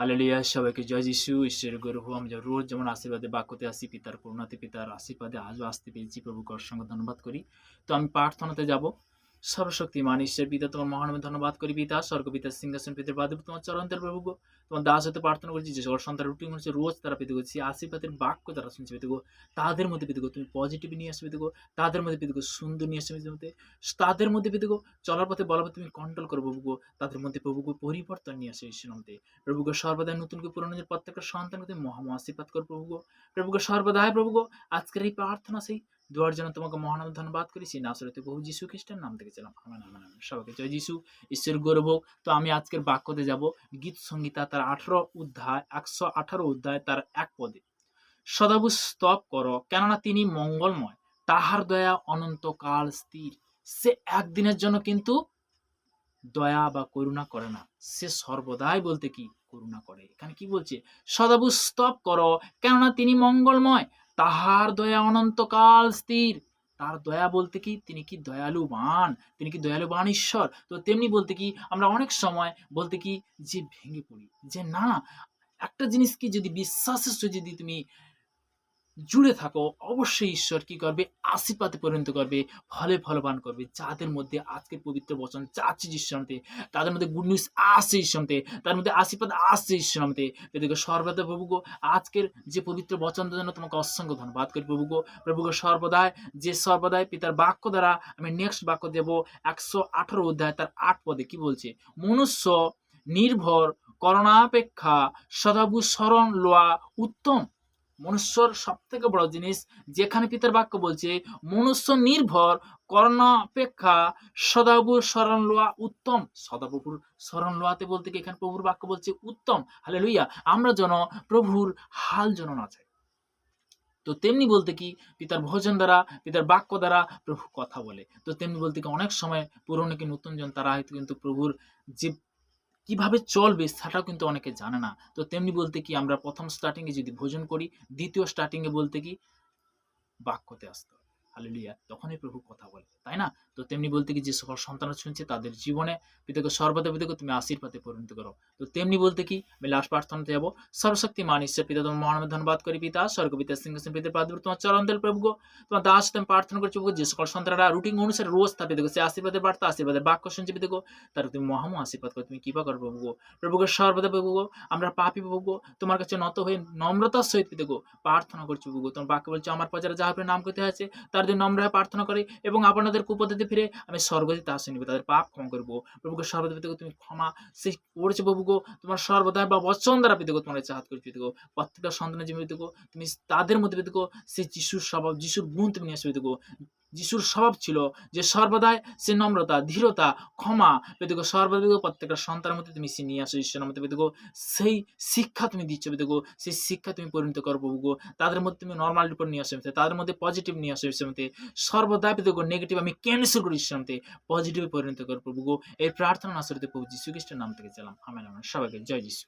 Hallelujah, সবাইকে জয় যিশু। ঈশ্বরের গৌরব। আমি রোজ যেমন আশীর্বাদে বাক্যতে আসি, পিতার করুণাতে, পিতার আশীর্বাদে আজও আসতে পেরেছি। প্রভুকে অসংখ্য ধন্যবাদ করি। তো আমি প্রার্থনাতে যাব। সর্বশক্তিমান ঈশ্বর পিতা, তোমার মহানামে ধন্যবাদ করি। পিতা স্বর্গ, পিতার সিংহাসন, পিতার বাদে তোমার চরণের প্রভু গো, তোমার দাস হতে প্রার্থনা করছি যে সকল সন্তান রুটিন হচ্ছে রোজ তারা পেতে করছি আশীর্বাদের বাক্য তারা শুনছে পেতে গো, তাদের মধ্যে পেতে গো তুমি পজিটিভ নিয়ে আসবে পেতে গো, তাদের মধ্যে পেতে গো সুন্দর নিয়ে আসবে পেতে, তাদের মধ্যে পেতে গো চলার পথে বলার পথে তুমি কন্ট্রোল করো প্রভু গো, তাদের মধ্যে প্রভু গো পরিবর্তন নিয়ে আসে ঈশ্বর নামে। প্রভুকে সর্বদাই নতুন করে পুরনো যে প্রত্যেকটা সন্তানকে মহা আশীর্বাদ কর প্রভু। প্রভুকে সর্বদাই প্রভু আজকের এই প্রার্থনা সেই দোয়ার জন্য তোমাকে মহান ধন্যবাদ করেছি। নাসরতে প্রভু যীশু খ্রিস্টের নাম থেকে ছিলাম। আমেন আমেন আমেন। সবাইকে জয় যীশু, ঈশ্বর গৌরব। তো আমি আজকের বাক্যতে যাব গীত সংগীতা তার 118 অধ্যায় তার 1 পদে। সদাবু স্তব করো, কেননা তিনি মঙ্গলময়, তাহার দয়া অনন্তকাল স্থির। সে একদিনের জন্য কিন্তু দয়া বা করুণা করে না, সে সর্বদাই বলতে কি করুণা করে। এখানে কি বলছে? সদাবু স্তব করো, কেননা তিনি মঙ্গলময়, তাহার দয়া অনন্তকাল স্থির। তার দয়া বলতে কি তিনি কি দয়ালুবান, তিনি কি দয়ালুবান ঈশ্বর। তো তেমনি বলতে কি আমরা অনেক সময় বলতে কি যে ভেঙে পড়ি, যে না একটা জিনিস কি যদি বিশ্বাসের সঙ্গে যদি তুমি জুড়ে থাকো, অবশ্যই ঈশ্বর কি করবে? আশীর্বাদে পরিণত করবে, ফলে ফলবান করবে। যাদের মধ্যে আজকের পবিত্র বচন চাচ্ছি ঈশ্বরতে, তাদের মধ্যে গুড নিউজ আসছে ঈশ্বরতে, তার মধ্যে আশীর্বাদ আসছে ঈশ্বরতে। এদিকে সর্বদা প্রভুগো আজকের যে পবিত্র বচনটার জন্য তোমাকে অসংখ্য ধন্যবাদ করি প্রভুগো। প্রভুগো সর্বদাই যে সর্বদাই পিতার বাক্য দ্বারা আমি নেক্সট বাক্য দেব 118 অধ্যায় তার 8 পদে কি বলছে? মনুষ্য নির্ভর করণাপেক্ষা সদাবু শরণ লওয়া উত্তম। মনুষ্যর সব থেকে বড় জিনিস, যেখানে পিতার বাক্য বলছে মনুষ্য নির্ভর করণাপেক্ষা সদাবুর শরণ লওয়া উত্তম। সদাপ্রভুর শরণ লওয়াতে বলতে কি এখানে প্রভুর বাক্য বলছে উত্তম। হালেলুয়া। আমরা যেন প্রভুর হাল যেন না চাই। তো তেমনি বলতে কি পিতার ভোজন দ্বারা, পিতার বাক্য দ্বারা প্রভু কথা বলে। তো তেমনি বলতে কি অনেক সময় পুরনো কি নতুন জন তারা হয়তো কিন্তু প্রভুর যে কিভাবে চলবে সেটাও কিন্তু অনেকে জানে না। তো তেমনি বলতে কি আমরা প্রথম স্টার্টিংয়ে যদি ভোজন করি, দ্বিতীয় স্টার্টিংয়ে বলতে কি বাক্যতে আসতে হবে। হালেলুয়া। তখনই প্রভু কথা বলে, তাই না? তো তেমনি বলতে কি যে সকল সন্তান শুনছে তাদের জীবনে পিতাকে সর্বদা পিতাকে তুমি আশীর্বাদে পরিণত করো। তো তেমনি বলতে কি আমি লাস্ট প্রার্থনাতে যাবো। সর্বশক্তিমান ঈশ্বর পিতা, তোমার মহানামে ধন্যবাদ করি পিতা স্বর্গ পিতা সিংহাসন পিতার পাদ তোমার চরণ তেল প্রভু গো, তোমার দাস আমি প্রার্থনা করছি প্রভু, যে সকল সন্তানরা রুটিন অনুসারে রোজ তা পিতাকে সে আশীর্বাদের বার্তা আশীর্বাদের বাক্য শুনছে পিতাকে, তার তুমি মহাম আশীর্বাদ করো, তুমি কৃপা করো প্রভু গো। প্রভুকে সর্বদা প্রভু গো আমরা পাপী প্রভু গো, তোমার কাছে নত হয়ে নম্রতার সহিত পিতাকে প্রার্থনা করছি প্রভু গো। তোমার বাক্য বলছে আমার প্রজারা যাহা নাম করতে আছে তার জন্য নম্র হয়ে প্রার্থনা করে এবং আপনাদের কুপদ্ধতি ফিরে আমি স্বর্গতে তা শুনবো, তাদের পাপ ক্ষমা করবো। প্রভুকে সর্বদা পিতাকে তুমি ক্ষমা সেই করেছে প্রভু গো, তোমার সর্বদা বা বচন দ্বারা পিতাকে তোমার চাহাত করছি পিতাকে। প্রত্যেকটা সন্তানের জীবনে পিতাকে তুমি তাদের মধ্যে পিতাকে সেই যিশুর স্বভাব, যিশুর গুণ তুমি নিয়ে আসবে পিতাকে। যিশুর স্বভাব ছিল যে সর্বদাই সে নম্রতা, ধীরতা, ক্ষমা পেতেগো সর্বদা প্রত্যেকটা সন্তানের মধ্যে তুমি সে নিয়ে আসো ঈশ্বরের মধ্যে পেতেগো। সেই শিক্ষা তুমি দিচ্ছ পেতেগো, সেই শিক্ষা তুমি পরিণত করো প্রভুগো। তাদের মধ্যে তুমি নর্মালিটির উপর নিয়ে আসো, তাদের মধ্যে পজিটিভ নিয়ে আসো ঈশ্বরের মধ্যে। সর্বদা পেতেগো নেগেটিভ আমি ক্যান্সেল করি ঈশ্বরের মধ্যে, পজিটিভে পরিণত করো প্রভুগো। এই প্রার্থনা আসলে প্রভু যীশু খ্রিস্টের নাম থেকে চালাম। আমেন আমেন। সবাইকে জয় যীশু।